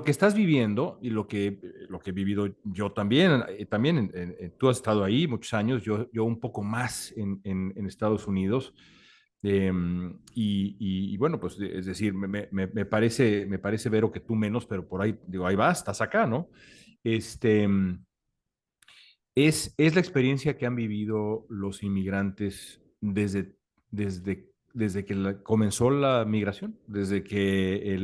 estás viviendo y lo que he vivido yo también, también tú has estado ahí muchos años, yo un poco más en Estados Unidos. Y bueno, pues es decir, me parece, Vero, que tú menos, pero por ahí, digo, ahí vas, estás acá, ¿no? Este, es la experiencia que han vivido los inmigrantes desde que comenzó la migración, desde que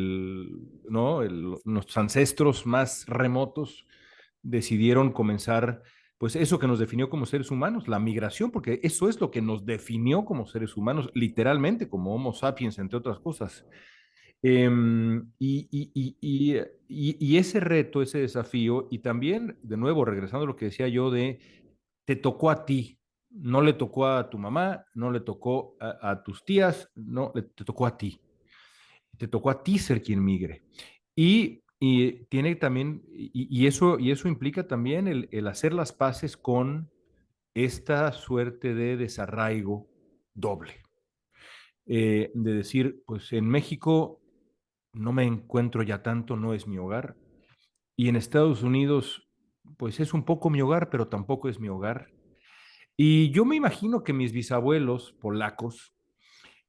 ¿no? Nuestros ancestros más remotos decidieron comenzar, pues eso que nos definió como seres humanos, la migración, porque eso es lo que nos definió como seres humanos, literalmente, como Homo sapiens, entre otras cosas. Y ese reto, ese desafío, y también, de nuevo, regresando a lo que decía yo te tocó a ti, no le tocó a tu mamá, no le tocó a tus tías, no, te tocó a ti. Te tocó a ti ser quien migre. Y tiene también, y eso implica también el hacer las paces con esta suerte de desarraigo doble. De decir, pues en México no me encuentro ya tanto, no es mi hogar. Y en Estados Unidos, pues es un poco mi hogar, pero tampoco es mi hogar. Y yo me imagino que mis bisabuelos polacos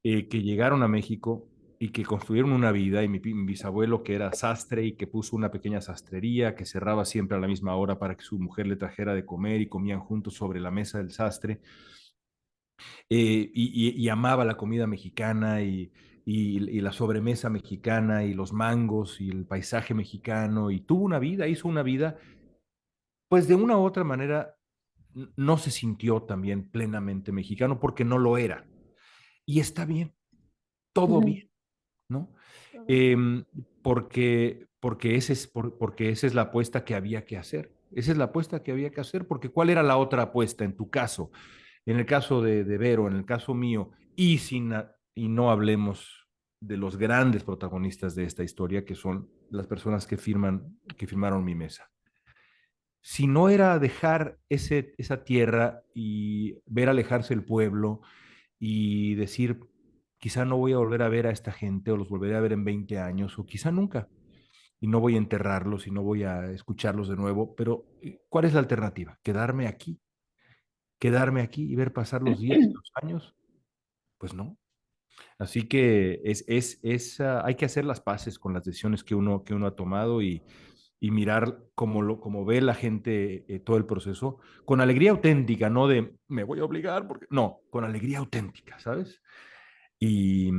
que llegaron a México y que construyeron una vida, y mi bisabuelo que era sastre y que puso una pequeña sastrería que cerraba siempre a la misma hora para que su mujer le trajera de comer y comían juntos sobre la mesa del sastre, y amaba la comida mexicana y la sobremesa mexicana y los mangos y el paisaje mexicano, y tuvo una vida, hizo una vida, pues de una u otra manera no se sintió también plenamente mexicano porque no lo era. Y está bien, todo Ujú. bien, ¿no? Todo bien. Em, porque esa es la apuesta que había que hacer. Esa es la apuesta que había que hacer, porque ¿cuál era la otra apuesta en tu caso? En el caso de Vero, en el caso mío, y no hablemos de los grandes protagonistas de esta historia, que son las personas que firmaron mi mesa. si no era dejar esa tierra y ver alejarse el pueblo y decir, quizá no voy a volver a ver a esta gente o los volveré a ver en 20 años o quizá nunca y no voy a enterrarlos y no voy a escucharlos de nuevo, pero ¿cuál es la alternativa? Quedarme aquí y ver pasar los días y los años, pues no. Así que hay que hacer las paces con las decisiones que uno ha tomado y mirar cómo ve la gente todo el proceso, con alegría auténtica, no de me voy a obligar, porque no, con alegría auténtica, ¿sabes? Y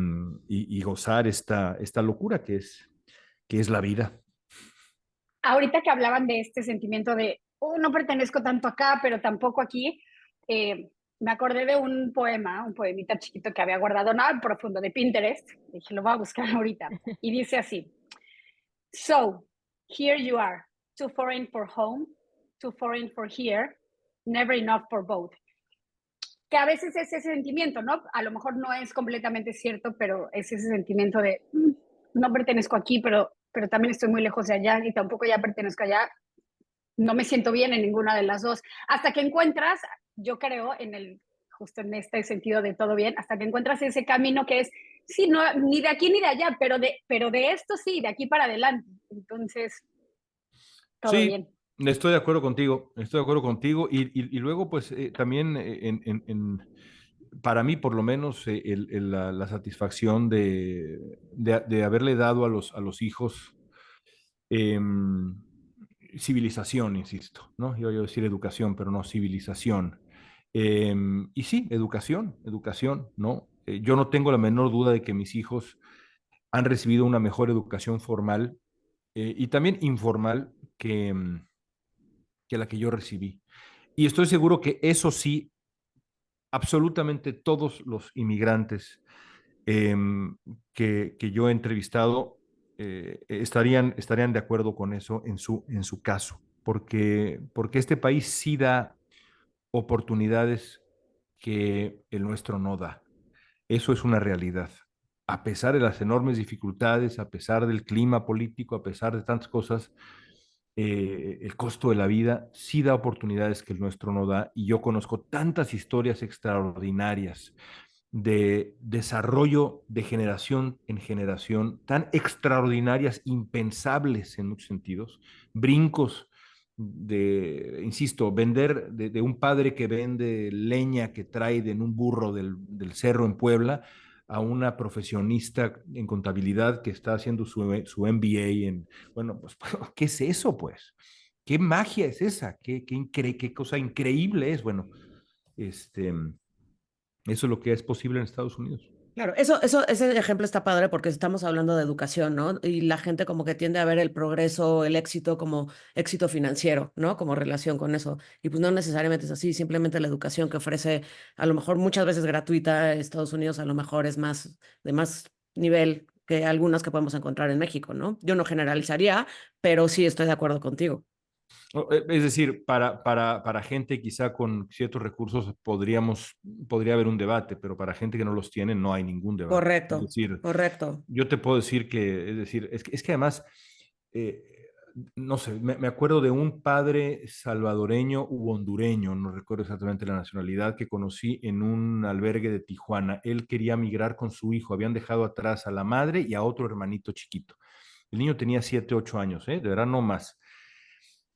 gozar esta locura que es la vida. Ahorita que hablaban de este sentimiento de, no pertenezco tanto acá, pero tampoco aquí, me acordé de un poema, un poemita chiquito que había guardado nada profundo de Pinterest. Dije, lo voy a buscar ahorita. Y dice así: So, here you are, too foreign for home, too foreign for here, never enough for both. Que a veces es ese sentimiento, ¿no? A lo mejor no es completamente cierto, pero es ese sentimiento de no pertenezco aquí, pero también estoy muy lejos de allá y tampoco ya pertenezco allá. No me siento bien en ninguna de las dos. Hasta que encuentras, yo creo, justo en este sentido de todo bien, hasta que encuentras ese camino que es, sí, no, ni de aquí ni de allá, pero de esto sí, de aquí para adelante. Entonces, todo Sí, bien. estoy de acuerdo contigo y luego pues también para mí por lo menos la satisfacción de haberle dado a los hijos em, civilización, insisto, ¿no? Iba yo a decir educación, pero no civilización. Y sí, educación, ¿no? Yo no tengo la menor duda de que mis hijos han recibido una mejor educación formal y también informal que la que yo recibí. Y estoy seguro que eso sí, absolutamente todos los inmigrantes eh, que yo he entrevistado estarían de acuerdo con eso en su caso, porque este país sí da oportunidades que el nuestro no da. Eso es una realidad. A pesar de las enormes dificultades, a pesar del clima político, a pesar de tantas cosas, el costo de la vida sí da oportunidades que el nuestro no da. Y yo conozco tantas historias extraordinarias de desarrollo de generación en generación, tan extraordinarias, impensables en muchos sentidos, brincos insisto, vender de un padre que vende leña que trae en un burro del cerro en Puebla a una profesionista en contabilidad que está haciendo su MBA bueno, pues, ¿qué es eso, pues? ¿Qué magia es esa? ¿Qué cosa increíble es? Bueno, este, eso es lo que es posible en Estados Unidos. Claro, ese ejemplo está padre porque estamos hablando de educación, ¿no? Y la gente como que tiende a ver el progreso, el éxito como éxito financiero, ¿no? Como relación con eso. Y pues no necesariamente es así, simplemente la educación que ofrece, a lo mejor muchas veces gratuita, Estados Unidos a lo mejor es más, de más nivel que algunas que podemos encontrar en México, ¿no? Yo no generalizaría, pero sí estoy de acuerdo contigo. Es decir, para gente quizá con ciertos recursos podría haber un debate, pero para gente que no los tiene no hay ningún debate. Es Correcto, decir, correcto. yo te puedo decir es que además, eh, no sé, me acuerdo de un padre salvadoreño u hondureño, no recuerdo exactamente la nacionalidad, que conocí en un albergue de Tijuana. Él quería migrar con su hijo, habían dejado atrás a la madre y a otro hermanito chiquito. El niño tenía 7, 8 años, de verdad no más.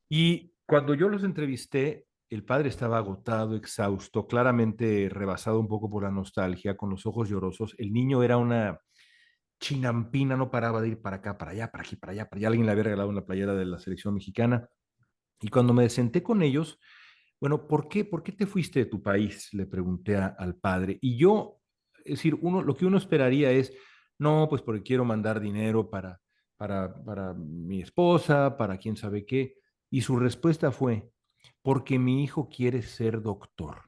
Y cuando yo los entrevisté, el padre estaba agotado, exhausto, claramente rebasado un poco por la nostalgia, con los ojos llorosos. El niño era una chinampina, no paraba de ir para acá, para allá, para aquí, para allá, para allá. Alguien le había regalado una playera de la selección mexicana. Y cuando me senté con ellos, bueno, ¿por qué te fuiste de tu país? Le pregunté al padre. Y yo, es decir, lo que uno esperaría es, no, pues porque quiero mandar dinero para mi esposa, para quién sabe qué. Y su respuesta fue, porque mi hijo quiere ser doctor.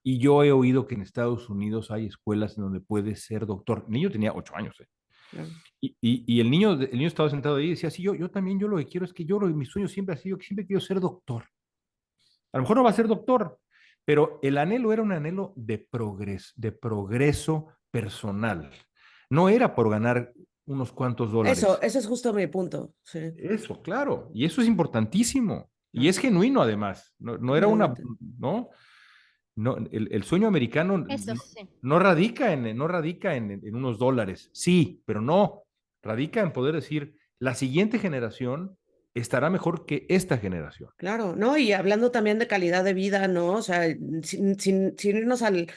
Y yo he oído que en Estados Unidos hay escuelas en donde puede ser doctor. El niño tenía 8 años. Claro. Y el niño estaba sentado ahí y decía, sí, yo también, yo lo que quiero es que mi sueño siempre ha sido que siempre quiero ser doctor. A lo mejor no va a ser doctor, pero el anhelo era un anhelo de progreso personal. No era por ganar unos cuantos dólares. Eso es justo mi punto, sí. Eso, claro, y eso es importantísimo. Y es genuino además, no era una, Totalmente. ¿no? No, el sueño americano Eso sí. no radica en unos dólares, sí, pero no, radica en poder decir, la siguiente generación estará mejor que esta generación. Claro, ¿no? Y hablando también de calidad de vida, ¿no? O sea, sin irnos al,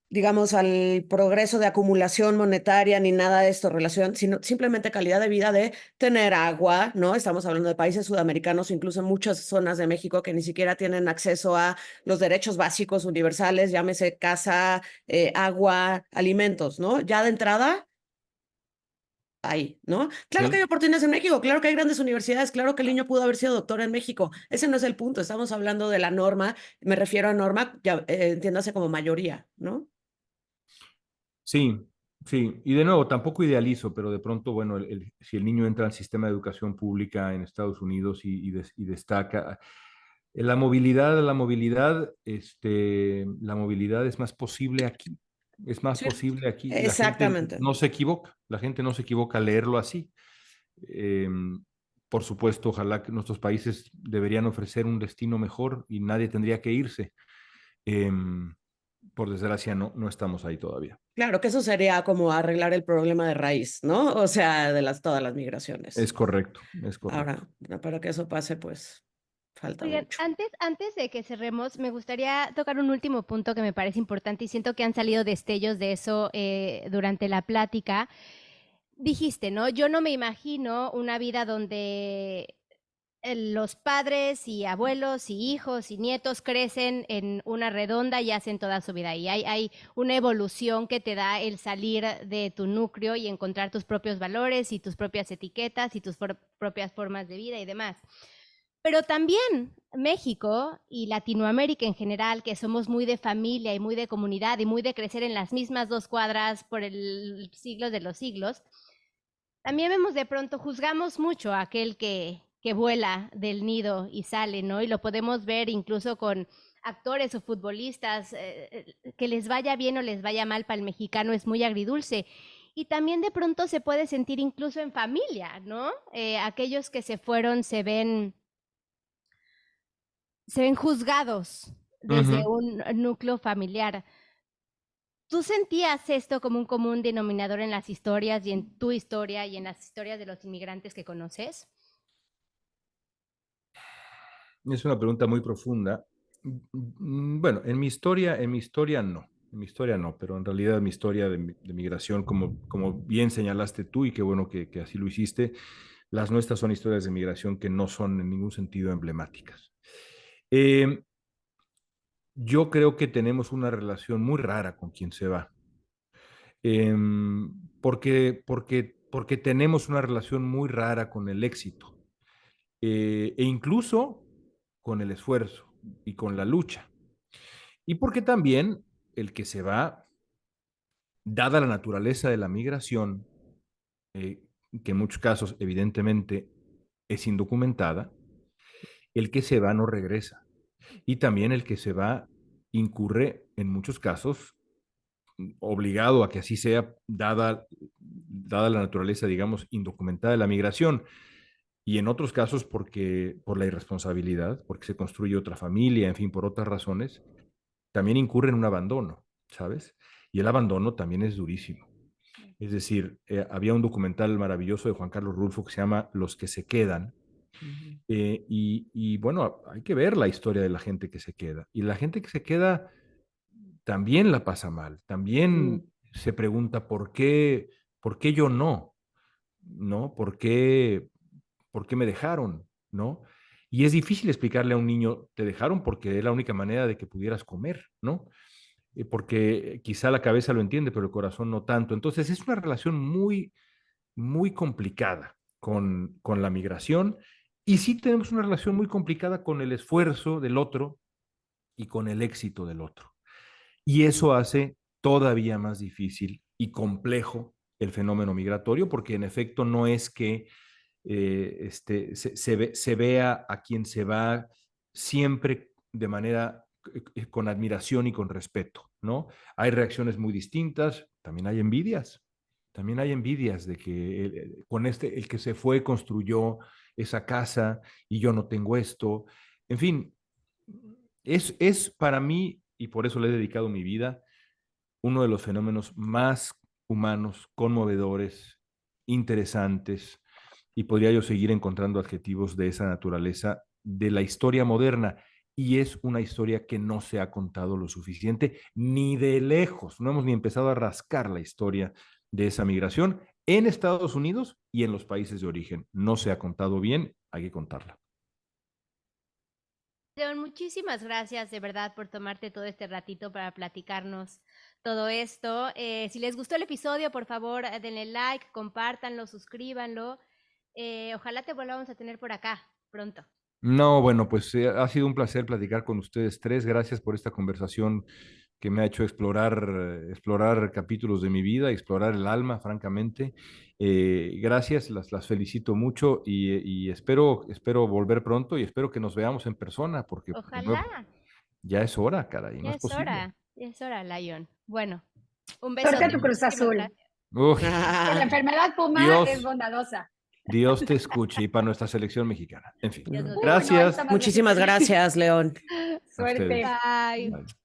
digamos, al progreso de acumulación monetaria ni nada de esto, relación, sino simplemente calidad de vida de tener agua, ¿no? Estamos hablando de países sudamericanos, incluso en muchas zonas de México que ni siquiera tienen acceso a los derechos básicos universales, llámese casa, agua, alimentos, ¿no? Ya de entrada ahí, ¿no? Claro que hay ¿Sí? oportunidades en México, claro que hay grandes universidades, claro que el niño pudo haber sido doctor en México. Ese no es el punto, estamos hablando de la norma, me refiero a norma, ya, entiéndase como mayoría, ¿no? Sí, sí, y de nuevo, tampoco idealizo, pero de pronto, bueno, si el niño entra al sistema de educación pública en Estados Unidos y destaca, la movilidad es más posible aquí, es más Sí, posible aquí, la gente exactamente. no se equivoca, la gente no se equivoca al leerlo así. Eh, por supuesto, ojalá que nuestros países deberían ofrecer un destino mejor y nadie tendría que irse. Em, por desgracia, no estamos ahí todavía. Claro que eso sería como arreglar el problema de raíz, ¿no? O sea, de todas las migraciones. Es correcto, es correcto. Ahora, para que eso pase, pues falta Oigan, mucho. antes de que cerremos, me gustaría tocar un último punto que me parece importante y siento que han salido destellos de eso durante la plática. Dijiste, ¿no? Yo no me imagino una vida donde los padres y abuelos y hijos y nietos crecen en una redonda y hacen toda su vida. Y hay una evolución que te da el salir de tu núcleo y encontrar tus propios valores y tus propias etiquetas y tus propias formas de vida y demás. Pero también México y Latinoamérica en general, que somos muy de familia y muy de comunidad y muy de crecer en las mismas 2 cuadras por el siglo de los siglos, también vemos de pronto, juzgamos mucho a aquel que vuela del nido y sale, ¿no? Y lo podemos ver incluso con actores o futbolistas, que les vaya bien o les vaya mal para el mexicano es muy agridulce. Y también de pronto se puede sentir incluso en familia, ¿no? Aquellos que se fueron se ven juzgados desde Ujú. un núcleo familiar. ¿Tú sentías esto como un común denominador en las historias y en tu historia y en las historias de los inmigrantes que conoces? Es una pregunta muy profunda. Bueno, en mi historia no, pero en realidad mi historia de migración, como bien señalaste tú, y qué bueno que así lo hiciste, las nuestras son historias de migración que no son en ningún sentido emblemáticas. Eh, yo creo que tenemos una relación muy rara con quien se va. Eh, porque tenemos una relación muy rara con el éxito, e incluso con el esfuerzo y con la lucha. Y porque también el que se va, dada la naturaleza de la migración, eh, que en muchos casos evidentemente es indocumentada, el que se va no regresa. Y también el que se va incurre en muchos casos, obligado a que así sea, dada la naturaleza, digamos, indocumentada de la migración, y en otros casos por la irresponsabilidad, porque se construye otra familia, en fin, por otras razones, también incurre en un abandono, ¿sabes? Y el abandono también es durísimo. Es decir, había un documental maravilloso de Juan Carlos Rulfo que se llama Los que se quedan. Ujú. Bueno, hay que ver la historia de la gente que se queda. Y la gente que se queda también la pasa mal, Mm, también se pregunta por qué yo no, ¿no? ¿Por qué me dejaron, ¿no? Y es difícil explicarle a un niño, te dejaron porque es la única manera de que pudieras comer, ¿no? Porque quizá la cabeza lo entiende, pero el corazón no tanto. Entonces es una relación muy, muy complicada con la migración, y sí tenemos una relación muy complicada con el esfuerzo del otro y con el éxito del otro. Y eso hace todavía más difícil y complejo el fenómeno migratorio, porque en efecto no es que se vea a quien se va siempre de manera con admiración y con respeto, ¿no? Hay reacciones muy distintas, también hay envidias de que con el que se fue construyó esa casa y yo no tengo esto. En fin, es para mí, y por eso le he dedicado mi vida, uno de los fenómenos más humanos, conmovedores, interesantes, y podría yo seguir encontrando adjetivos de esa naturaleza de la historia moderna. Y es una historia que no se ha contado lo suficiente, ni de lejos. No hemos ni empezado a rascar la historia de esa migración en Estados Unidos y en los países de origen. No se ha contado bien, hay que contarla. León, muchísimas gracias de verdad por tomarte todo este ratito para platicarnos todo esto. Si les gustó el episodio, por favor, denle like, compártanlo, suscríbanlo. Ojalá te volvamos a tener por acá pronto. No, bueno, pues ha sido un placer platicar con ustedes tres. Gracias por esta conversación que me ha hecho explorar capítulos de mi vida, explorar el alma, francamente. Gracias, las felicito mucho y espero volver pronto y espero que nos veamos en persona, porque de nuevo, Ojalá. ya es hora, caray, no es posible. Ya es hora, Lion. Bueno, un Suerte a besote. tu Cruz Muchísimas Azul. gracias. Uf, Que la enfermedad puma es Dios, bondadosa. Dios te escuche y para nuestra selección mexicana. En fin, Dios nos No, gracias está más Muchísimas difícil. gracias, León. a ustedes. Suerte. Bye. Bye.